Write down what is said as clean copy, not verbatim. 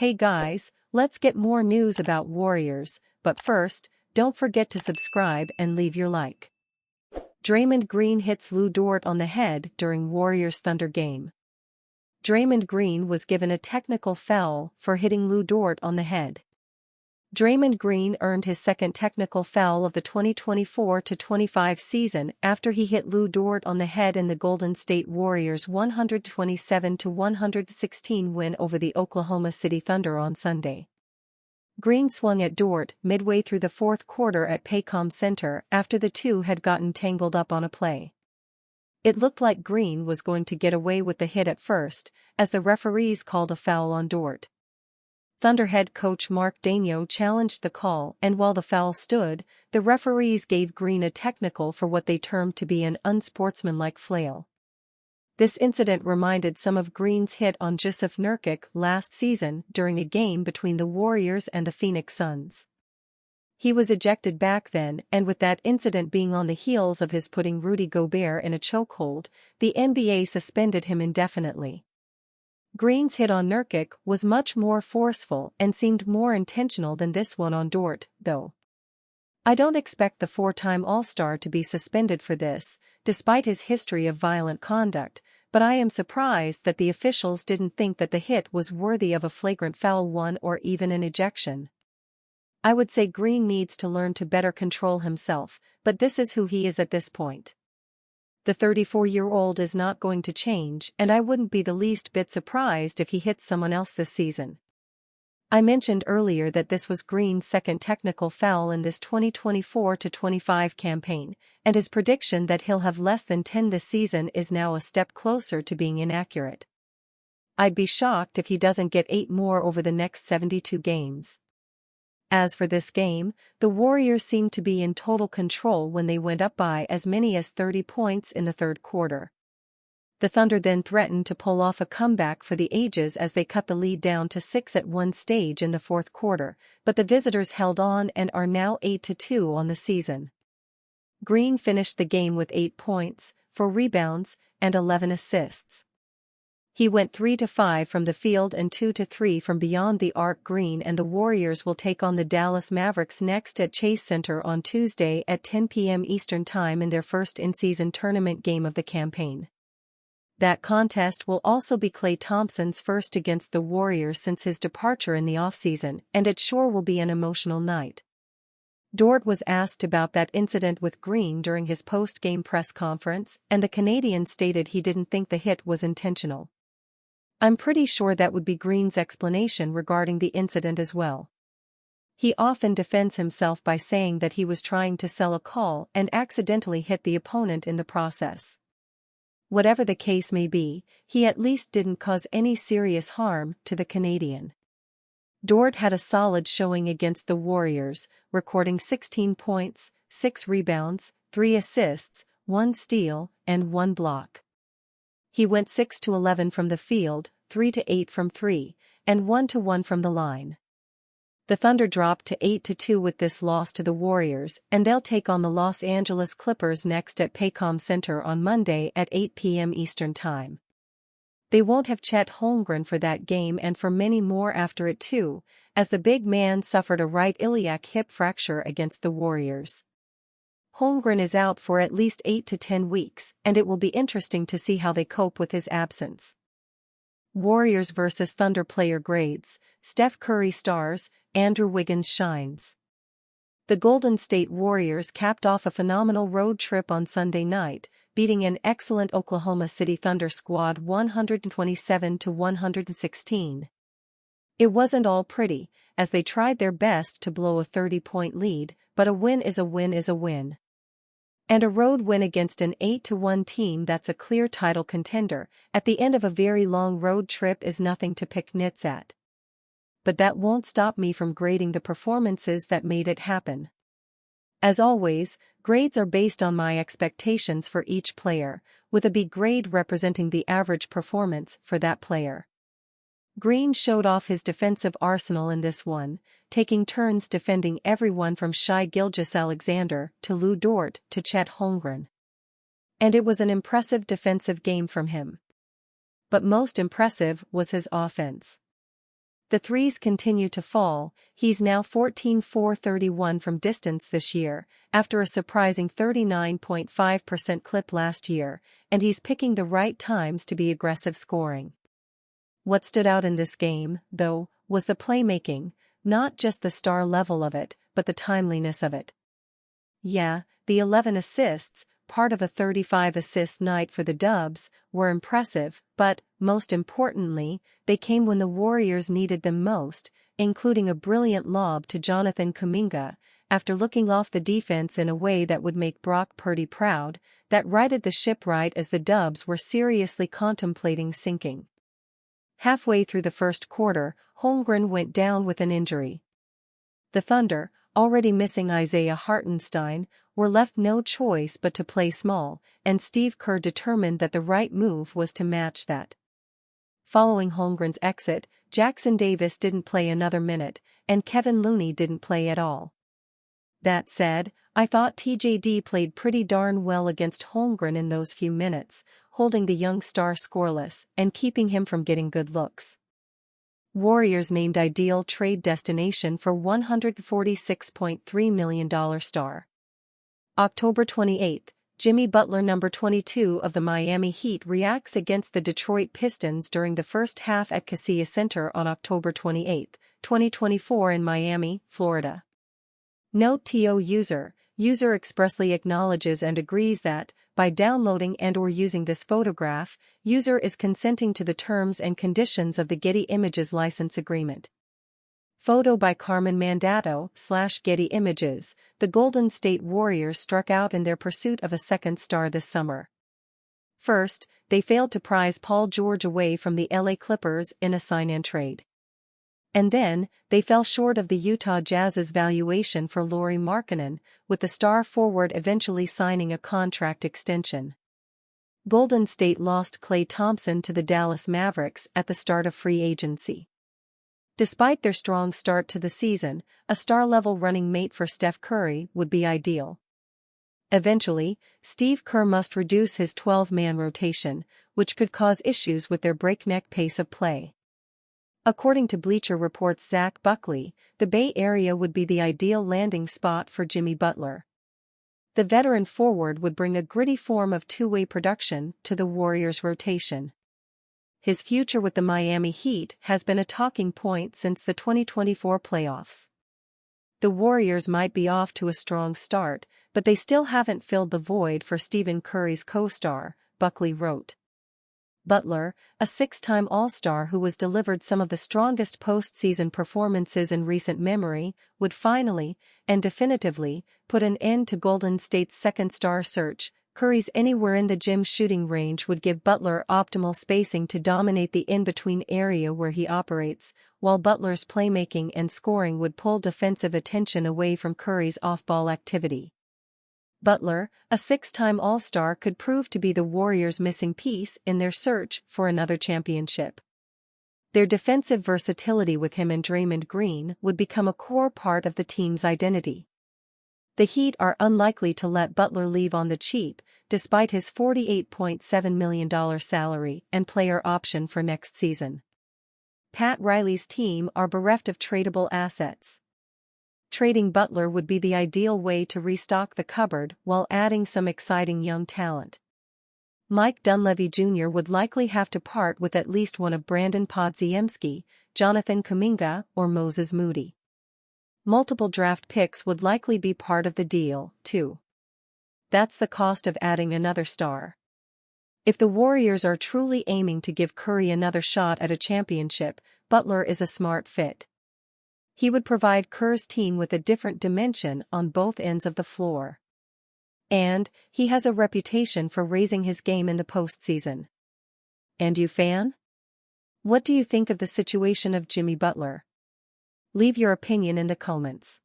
Hey guys, let's get more news about Warriors, but first, don't forget to subscribe and leave your like. Draymond Green hits Lou Dort on the head during Warriors Thunder game. Draymond Green was given a technical foul for hitting Lou Dort on the head. Draymond Green earned his second technical foul of the 2024-25 season after he hit Lou Dort on the head in the Golden State Warriors' 127-116 win over the Oklahoma City Thunder on Sunday. Green swung at Dort midway through the fourth quarter at Paycom Center after the two had gotten tangled up on a play. It looked like Green was going to get away with the hit at first, as the referees called a foul on Dort. Thunder head coach Mark Daigneault challenged the call, and while the foul stood, the referees gave Green a technical for what they termed to be an unsportsmanlike flail. This incident reminded some of Green's hit on Jusuf Nurkic last season during a game between the Warriors and the Phoenix Suns. He was ejected back then, and with that incident being on the heels of his putting Rudy Gobert in a chokehold, the NBA suspended him indefinitely. Green's hit on Nurkic was much more forceful and seemed more intentional than this one on Dort, though. I don't expect the four-time All-Star to be suspended for this, despite his history of violent conduct, but I am surprised that the officials didn't think that the hit was worthy of a flagrant foul one or even an ejection. I would say Green needs to learn to better control himself, but this is who he is at this point. The 34-year-old is not going to change, and I wouldn't be the least bit surprised if he hits someone else this season. I mentioned earlier that this was Green's second technical foul in this 2024-25 campaign, and his prediction that he'll have less than 10 this season is now a step closer to being inaccurate. I'd be shocked if he doesn't get 8 more over the next 72 games. As for this game, the Warriors seemed to be in total control when they went up by as many as 30 points in the third quarter. The Thunder then threatened to pull off a comeback for the ages as they cut the lead down to 6 at one stage in the fourth quarter, but the visitors held on and are now 8-2 on the season. Green finished the game with 8 points, 4 rebounds, and 11 assists. He went 3-5 from the field and 2-3 from beyond the arc. Green and the Warriors will take on the Dallas Mavericks next at Chase Center on Tuesday at 10 p.m. Eastern Time in their first in-season tournament game of the campaign. That contest will also be Klay Thompson's first against the Warriors since his departure in the offseason, and it sure will be an emotional night. Dort was asked about that incident with Green during his post-game press conference, and the Canadian stated he didn't think the hit was intentional. I'm pretty sure that would be Green's explanation regarding the incident as well. He often defends himself by saying that he was trying to sell a call and accidentally hit the opponent in the process. Whatever the case may be, he at least didn't cause any serious harm to the Canadian. Dort had a solid showing against the Warriors, recording 16 points, 6 rebounds, 3 assists, 1 steal, and 1 block. He went 6-11 from the field, 3-8 from 3, and 1-1 from the line. The Thunder dropped to 8-2 with this loss to the Warriors, and they'll take on the Los Angeles Clippers next at Paycom Center on Monday at 8 p.m. Eastern Time. They won't have Chet Holmgren for that game and for many more after it too, as the big man suffered a right iliac hip fracture against the Warriors. Holmgren is out for at least 8 to 10 weeks, and it will be interesting to see how they cope with his absence. Warriors vs. Thunder player grades: Steph Curry stars, Andrew Wiggins shines. The Golden State Warriors capped off a phenomenal road trip on Sunday night, beating an excellent Oklahoma City Thunder squad 127-116. It wasn't all pretty, as they tried their best to blow a 30-point lead, but a win is a win is a win. And a road win against an 8-1 team that's a clear title contender at the end of a very long road trip is nothing to pick nits at. But that won't stop me from grading the performances that made it happen. As always, grades are based on my expectations for each player, with a B grade representing the average performance for that player. Green showed off his defensive arsenal in this one, taking turns defending everyone from Shai Gilgeous-Alexander to Lou Dort to Chet Holmgren. And it was an impressive defensive game from him. But most impressive was his offense. The threes continue to fall. He's now 14-4-31 from distance this year, after a surprising 39.5% clip last year, and he's picking the right times to be aggressive scoring. What stood out in this game, though, was the playmaking, not just the star level of it, but the timeliness of it. Yeah, the 11 assists, part of a 35-assist night for the Dubs, were impressive, but, most importantly, they came when the Warriors needed them most, including a brilliant lob to Jonathan Kuminga, after looking off the defense in a way that would make Brock Purdy proud, that righted the ship right as the Dubs were seriously contemplating sinking. Halfway through the first quarter, Holmgren went down with an injury. The Thunder, already missing Isaiah Hartenstein, were left no choice but to play small, and Steve Kerr determined that the right move was to match that. Following Holmgren's exit, Jackson Davis didn't play another minute, and Kevin Looney didn't play at all. That said, I thought TJD played pretty darn well against Holmgren in those few minutes, holding the young star scoreless and keeping him from getting good looks. Warriors named ideal trade destination for $146.3 million star. October 28, Jimmy Butler, number 22 of the Miami Heat, reacts against the Detroit Pistons during the first half at Kaseya Center on October 28, 2024 in Miami, Florida. Note: TO user expressly acknowledges and agrees that, by downloading and/or using this photograph, user is consenting to the terms and conditions of the Getty Images license agreement. Photo by Carmen Mandato / Getty Images. The Golden State Warriors struck out in their pursuit of a second star this summer. First, they failed to prize Paul George away from the LA Clippers in a sign-and trade. And then, they fell short of the Utah Jazz's valuation for Lauri Markkanen, with the star forward eventually signing a contract extension. Golden State lost Klay Thompson to the Dallas Mavericks at the start of free agency. Despite their strong start to the season, a star-level running mate for Steph Curry would be ideal. Eventually, Steve Kerr must reduce his 12-man rotation, which could cause issues with their breakneck pace of play. According to Bleacher Report's Zach Buckley, the Bay Area would be the ideal landing spot for Jimmy Butler. The veteran forward would bring a gritty form of two-way production to the Warriors' rotation. His future with the Miami Heat has been a talking point since the 2024 playoffs. The Warriors might be off to a strong start, but they still haven't filled the void for Stephen Curry's co-star, Buckley wrote. Butler, a six-time All-Star who has delivered some of the strongest postseason performances in recent memory, would finally, and definitively, put an end to Golden State's second star search. Curry's anywhere in the gym shooting range would give Butler optimal spacing to dominate the in-between area where he operates, while Butler's playmaking and scoring would pull defensive attention away from Curry's off-ball activity. Butler, a six-time All-Star, could prove to be the Warriors' missing piece in their search for another championship. Their defensive versatility with him and Draymond Green would become a core part of the team's identity. The Heat are unlikely to let Butler leave on the cheap, despite his $48.7 million salary and player option for next season. Pat Riley's team are bereft of tradable assets. Trading Butler would be the ideal way to restock the cupboard while adding some exciting young talent. Mike Dunleavy Jr. would likely have to part with at least one of Brandon Podziemski, Jonathan Kuminga, or Moses Moody. Multiple draft picks would likely be part of the deal, too. That's the cost of adding another star. If the Warriors are truly aiming to give Curry another shot at a championship, Butler is a smart fit. He would provide Kerr's team with a different dimension on both ends of the floor. And he has a reputation for raising his game in the postseason. And you, fan? What do you think of the situation of Jimmy Butler? Leave your opinion in the comments.